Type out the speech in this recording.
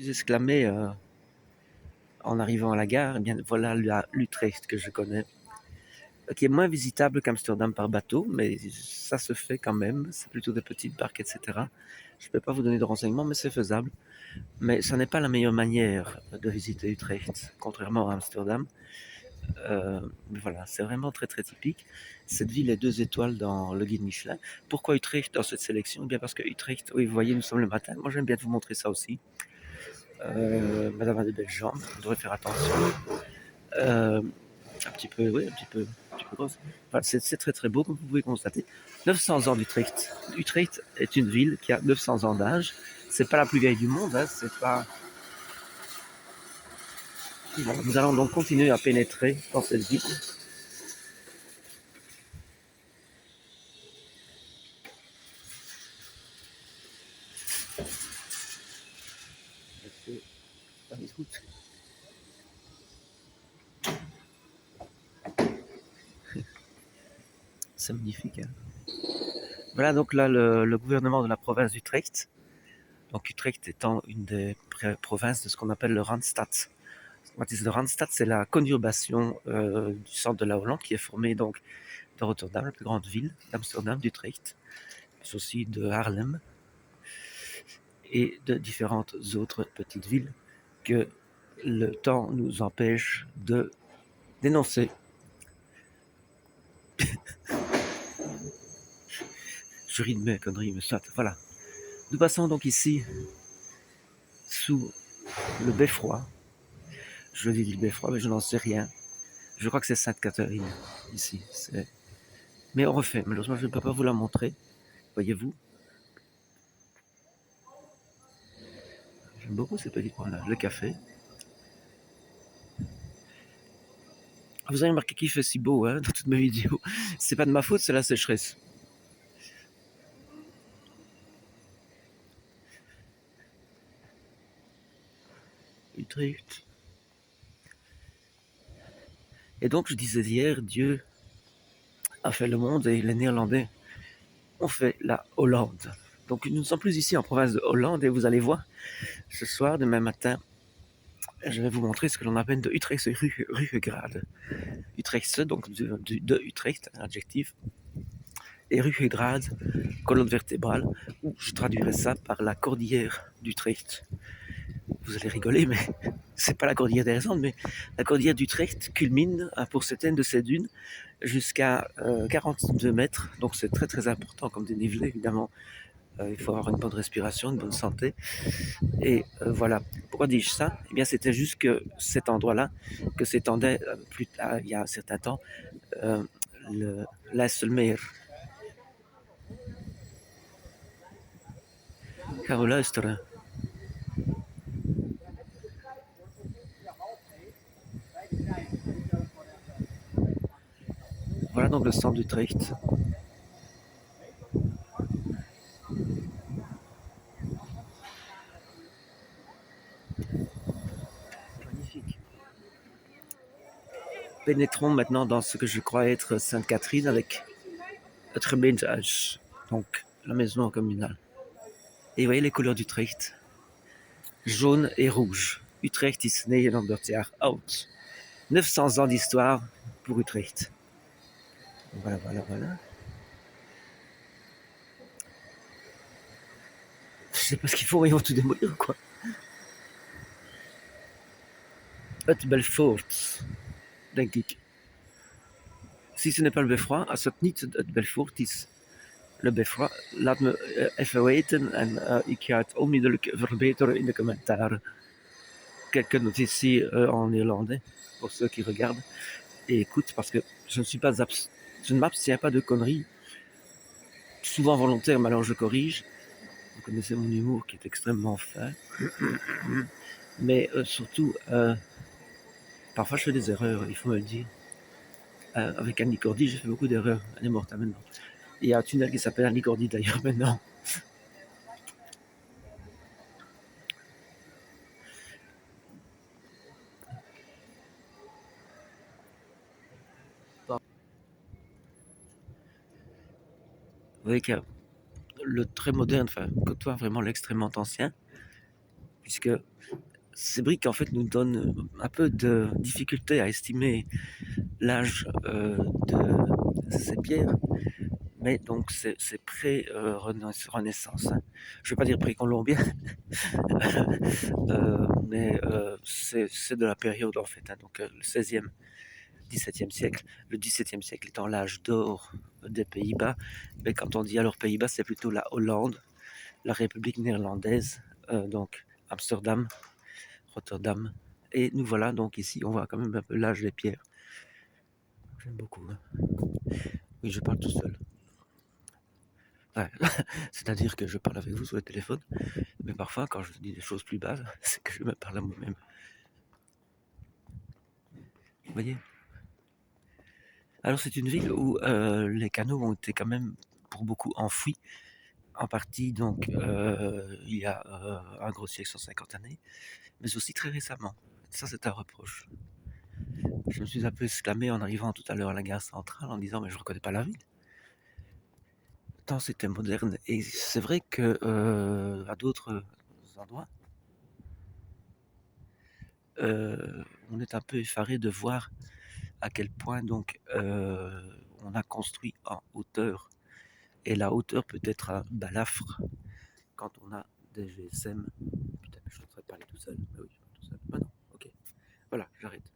suis exclamé en arrivant à la gare, eh bien voilà l'Utrecht que je connais, qui est moins visitable qu'Amsterdam par bateau, mais ça se fait quand même. C'est plutôt des petites barques, etc. Je ne peux pas vous donner de renseignements, mais c'est faisable. Mais ça n'est pas la meilleure manière de visiter Utrecht, contrairement à Amsterdam. Voilà, c'est vraiment très très typique. Cette ville est 2 étoiles dans le guide Michelin. Pourquoi Utrecht dans cette sélection? Eh bien parce que Utrecht, oui, vous voyez, nous sommes le matin. Moi, j'aime bien vous montrer ça aussi. Madame a des belles jambes, on devrait faire attention. Un petit peu, oui, un petit peu grosse. Enfin, c'est très très beau, comme vous pouvez constater. 900 ans d'Utrecht. Utrecht est une ville qui a 900 ans d'âge. C'est pas la plus vieille du monde, hein, c'est pas. Bon, nous allons donc continuer à pénétrer dans cette ville. C'est magnifique. Hein. Voilà donc là le gouvernement de la province d'Utrecht. Donc Utrecht étant une des provinces de ce qu'on appelle le Randstad. What is the Randstad? C'est la conurbation du centre de la Hollande qui est formée donc de Rotterdam, la plus grande ville, d'Amsterdam, d'Utrecht, mais aussi de Haarlem et de différentes autres petites villes que le temps nous empêche de dénoncer. Je ris de mes conneries, mais soit, voilà. Nous passons donc ici sous le beffroi. Je dis le beffroi, mais je n'en sais rien. Je crois que c'est Sainte-Catherine, ici. Mais on refait, malheureusement je ne peux pas vous la montrer. Voyez-vous? J'aime beaucoup ces petits coins-là. Le café. Vous avez remarqué qu'il fait si beau hein, dans toutes mes vidéos. C'est pas de ma faute, c'est la sécheresse. Utrecht. Et donc je disais hier, Dieu a fait le monde et les Néerlandais ont fait la Hollande. Donc nous ne sommes plus ici en province de Hollande et vous allez voir ce soir, demain matin, je vais vous montrer ce que l'on appelle de Utrechtse Ruggengraat. Utrechtse, donc de Utrecht, un adjectif, et Ruggengraat, colonne vertébrale, ou je traduirais ça par la cordillère d'Utrecht. Vous allez rigoler, mais c'est pas la cordillère des Andes, mais la cordillère d'Utrecht culmine pour certaines de ses dunes jusqu'à 42 mètres, donc c'est très très important comme dénivelé évidemment. Il faut avoir une bonne respiration, une bonne santé. Et voilà. Pourquoi dis-je ça? Eh bien, c'était juste que cet endroit-là, que s'étendait plus tard, il y a un certain temps, euh, l'IJsselmeer. Ga we luisteren. Voilà donc le centre d'Utrecht. Magnifique. Pénétrons maintenant dans ce que je crois être Sainte-Catherine avec het gemeentehuis, donc la maison communale. Et vous voyez les couleurs d'Utrecht, jaune et rouge. Utrecht is 900 jaar oud. 900 ans d'histoire pour Utrecht. Voilà, voilà, voilà. Je sais pas ce qu'ils font, ils vont tout démolir, quoi. Het Belfort, denk ik. Si ce n'est pas le beffroi, als het niet het Belfort is, le beffroi, laat me even weten en ik ga het onmiddellijk verbeteren in de commentaren. Quelques notes ici en néerlandais, pour ceux qui regardent et écoutent, parce que je ne m'abstiens pas de conneries, souvent volontaires, mais alors je corrige. Vous connaissez mon humour qui est extrêmement fin. Mais surtout, parfois je fais des erreurs, il faut me le dire. Avec Annie Cordy, j'ai fait beaucoup d'erreurs. Elle est morte maintenant. Il y a un tunnel qui s'appelle Annie Cordy d'ailleurs maintenant. Vous voyez que le très moderne, enfin, côtoie vraiment l'extrêmement ancien. puisque ces briques en fait nous donnent un peu de difficulté à estimer l'âge de ces pierres, mais donc c'est pré-Renaissance. Hein. Je ne vais pas dire précolombien, mais c'est de la période en fait, hein, donc le 16e, 17e siècle. Le 17e siècle étant l'âge d'or des Pays-Bas, mais quand on dit alors Pays-Bas, c'est plutôt la Hollande, la République néerlandaise, donc Amsterdam, Rotterdam. Et nous voilà donc ici, on voit quand même un peu l'âge des pierres. J'aime beaucoup. Hein. Oui, je parle tout seul. Ouais. C'est-à-dire que je parle avec vous sur le téléphone, mais parfois quand je dis des choses plus basses, c'est que je me parle à moi-même. Vous voyez? Alors c'est une ville où les canaux ont été quand même pour beaucoup enfouis, en partie donc il y a un gros siècle, 150 années, mais aussi très récemment. Ça c'est un reproche. Je me suis un peu exclamé en arrivant tout à l'heure à la gare centrale en disant mais je ne reconnais pas la ville. Tant c'était moderne. Et c'est vrai que à d'autres endroits, on est un peu effaré de voir à quel point donc on a construit en hauteur. Et la hauteur peut être un balafre quand on a des GSM. Putain, mais je suis en train de parler tout seul. Mais oui, je parle tout seul. Ah non, ok. Voilà, j'arrête.